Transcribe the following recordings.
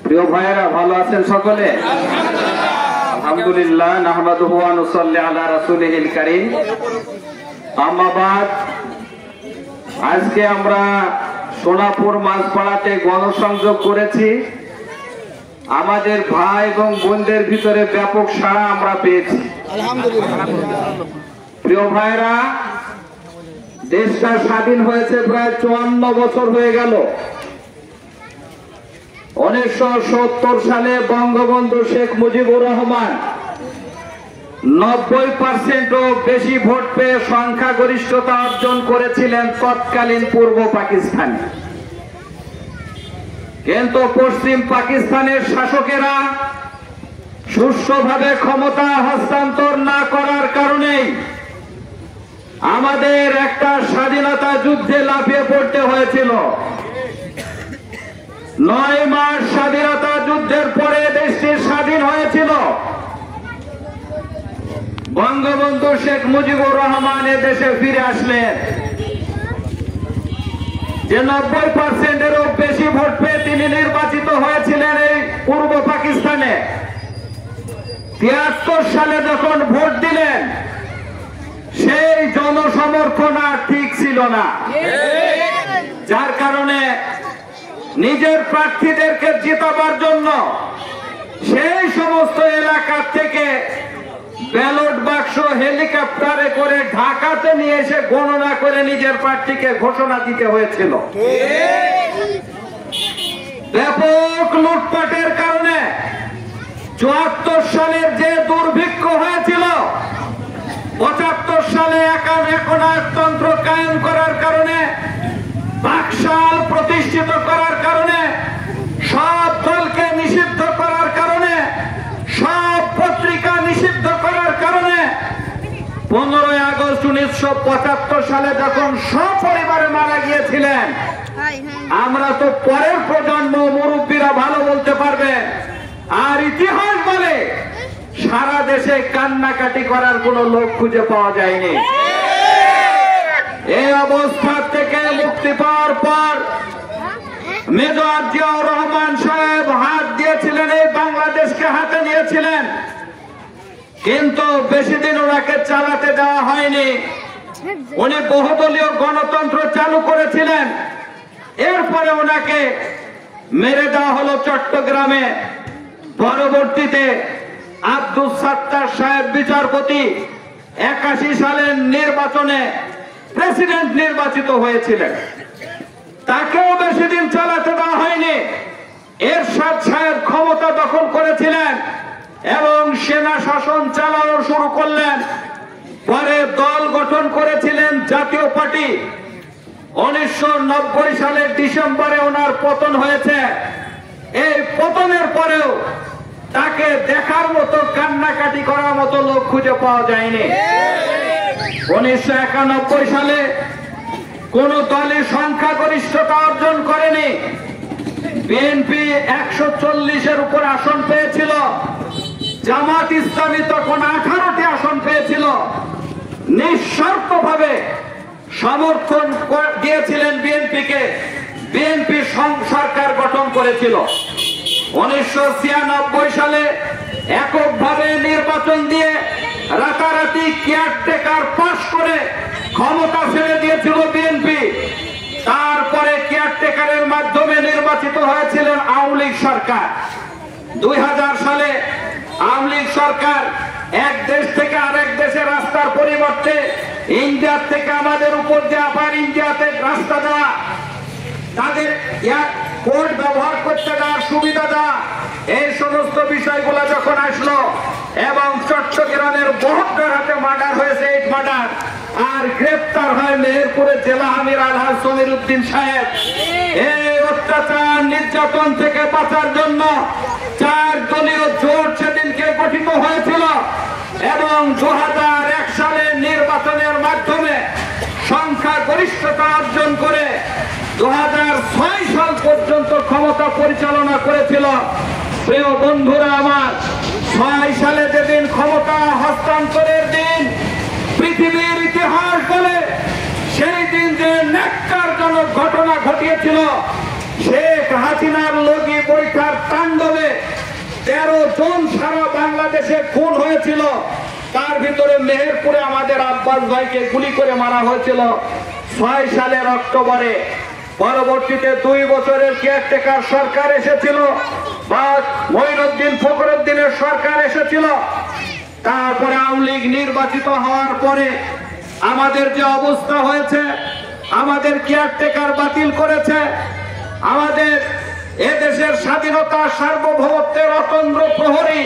প্রিয় ভাইয়েরা, ভালো আছেন সকলে? আলহামদুলিল্লাহ। নাহমাদুহু ওয়া নুসাল্লি আলা রাসূলিহিল কারীম। আম্মা বাদ। আজকে আমরা সোনাপুর মাঝপাড়াতে গণসংযোগ করেছি। আমাদের ভাই এবং বোনদের ভিতরে ব্যাপক সাড়া আমরা পেয়েছি, আলহামদুলিল্লাহ। প্রিয় ভাইরা, দেশটা স্বাধীন হয়েছে প্রায় 54 বছর হয়ে গেল। 1970 সালে বঙ্গবন্ধু শেখ মুজিবুর রহমান 90%ও বেশি ভোট পেয়ে সংখ্যাগরিষ্ঠতা অর্জন করেছিলেন তৎকালীন পূর্ব পাকিস্তানে। কিন্তু পশ্চিম পাকিস্তানের শাসকেরা সুষ্ঠুভাবে ক্ষমতা হস্তান্তর না করার কারণেই আমাদের একটা স্বাধীনতা যুদ্ধে লাফিয়ে পড়তে হয়েছিল। 9 মাস স্বাধীনতা যুদ্ধের পরে দেশটি স্বাধীন হয়েছিল। বঙ্গবন্ধু শেখ মুজিবুর রহমান দেশে ফিরে আসলেন। যে 90%-এরও বেশি ভোট পেয়ে তিনি নির্বাচিত হয়েছিলেন এই পূর্ব পাকিস্তানে। 73 সালে যখন ভোট দিলেন, সেই জনসমর্থন আর ঠিক ছিল না, যার কারণে নিজের প্রার্থীদেরকে জেতাবার জন্য সেই সমস্ত এলাকা থেকে ব্যালট বাক্স হেলিকপ্টারে করে ঢাকাতে নিয়ে এসে গণনা করে নিজের প্রার্থীকে ঘোষণা দিতে হয়েছিল। ব্যাপক লুটপাটের কারণে 74 সালের যে দুর্ভিক্ষ হয়েছিল, 75 সালে একনায়কতন্ত্র কায়েম করার কারণে, বাকশাল প্রতিষ্ঠিত করার কারণে, সব দলকে নিষিদ্ধ করার কারণে, সব পত্রিকা নিষিদ্ধ করার কারণে 15 আগস্ট 1975 সালে যখন সপরিবারে মারা গিয়েছিলেন, আমরা তো পরের প্রজন্ম মুরব্বীরা ভালো বলতে পারবে, আর ইতিহাস বলে সারা দেশে কান্নাকাটি করার কোন লোক খুঁজে পাওয়া যায়নি। এই অবস্থা থেকে মুক্তি পাওয়ার পর মেজর জিয়াউর রহমান সাহেব হাত দিয়েছিলেন, এই বাংলাদেশকে হাতে নিয়েছিলেন, কিন্তু বেশি দিন ওনাকে চালাতে দেওয়া হয়নি। উনি বহুদলীয় গণতন্ত্র চালু করেছিলেন। এরপরে ওনাকে মেরে দেওয়া হলো চট্টগ্রামে। পরবর্তীতে আব্দুল সাত্তার সাহেব বিচারপতি 81 সালের নির্বাচনে প্রেসিডেন্ট নির্বাচিত হয়েছিলেন। তাকেও বেশি দিন চালাতে দেওয়া হয়নি। এরশাদ সাহেব ক্ষমতা দখল করেছিলেন এবং সেনা শাসন চালানো শুরু করলেন। পরে দল গঠন করেছিলেন জাতীয় পার্টি। 1990 সালের ডিসেম্বরে ওনার পতন হয়েছে। এই পতনের পরেও তাকে দেখার মতো, কান্নাকাটি করার মতো লোক খুঁজে পাওয়া যায়নি। 1991 সালে কোন দলই সংখ্যাগরিষ্ঠতা অর্জন করেনি। বিএনপি 140-এর উপর আসন পেয়েছিল, জামাত ইসলামী তখন 18টি আসন পেয়েছিল। নিঃশর্তভাবে সমর্থন দিয়েছিলেন বিএনপিকে। বিএনপি সরকার গঠন করেছিল। 1996 সালে এককভাবে নির্বাচন দিয়ে রাতারাতি কেয়ারটেকার পাশ করে ক্ষমতা ছেড়ে দিয়েছিল বিএনপি। তারপরে কেয়ারটেকারের মাধ্যমে নির্বাচিত হয়েছিলেন আওয়ামী লীগ সরকার। 2000 সালে আওয়ামী লীগ সরকার এক দেশ থেকে আরেক দেশে রাস্তার পরিবর্তে ইন্ডিয়ার থেকে আমাদের উপর দিয়ে আবার ইন্ডিয়াতে রাস্তা দেওয়া, তাদের কোড ব্যবহার করতে দেওয়ার সুবিধা দেওয়া, এই সমস্ত বিষয়গুলো যখন আসলো এবং চট্টগ্রামের 72 হাতে মার্ডার হয়েছে, 8 মার্ডার, আর গ্রেপ্তার হয় মেহেরপুরের জেলা আমির আলহাজ সমীর উদ্দিন সাহেব। এই অত্যাচার নির্যাতন থেকে বাঁচার জন্য 4 দলীয় জোট সেদিনকে গঠিত হয়েছিল এবং 2001 সালে নির্বাচনের মাধ্যমে সংখ্যাগরিষ্ঠতা অর্জন করে 2006 সাল পর্যন্ত ক্ষমতা পরিচালনা করেছিল। প্রিয় বন্ধুরা আমার, 6 সালে যেদিন ক্ষমতা হস্তান্তরের দিন পৃথিবীর ইতিহাস বলে, সেই দিন যে ন্যাক্কারজনক ঘটনা ঘটিয়েছিল, শেখ হাসিনার লগি বৈঠার কাণ্ড দেশে খুন হয়েছিল, তার ভিতরে মেহেরপুরে আমাদের আব্বাস ভাইকে গুলি করে মারা হয়েছিল 6 সালের অক্টোবরে। পরবর্তীতে 2 বছরের কেয়ারটেকার সরকার এসেছিল, বা মঈনুদ্দিন ফখরুদ্দিনের সরকার এসেছিল। তারপরে আওয়ামী লীগ নির্বাচিত হওয়ার পরে আমাদের যে অবস্থা হয়েছে, আমাদের কেয়ারটেকার বাতিল করেছে, আমাদের এদেশের স্বাধীনতা সার্বভৌমত্বের অতন্দ্র প্রহরী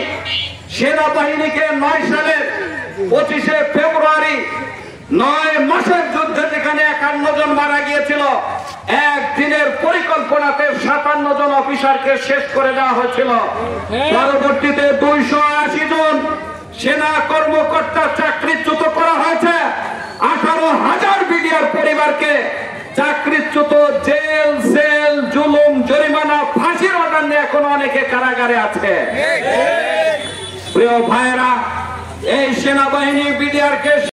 সেনাবাহিনীকে 9 সালের 25শে ফেব্রুয়ারি 9 মাসের যুদ্ধে যেখানে 51 জন মারা গিয়েছিল, একদিনের পরিকল্পনাতে 57 জন অফিসারকে শেষ করে দেওয়া হয়েছিল। পরবর্তীতে 280 জন সেনা কর্মকর্তা চাকরিচ্যুত করা হয়েছে। 18,000 বিডিআর পরিবারকে চাকরিচ্যুত, জেল, সেল, জুলুম, জরিমানা, ফাঁসির অর্ডার নিয়ে এখন অনেকে কারাগারে আছে। প্রিয় ভাইয়েরা, এই সেনাবাহিনী বিডিআরকে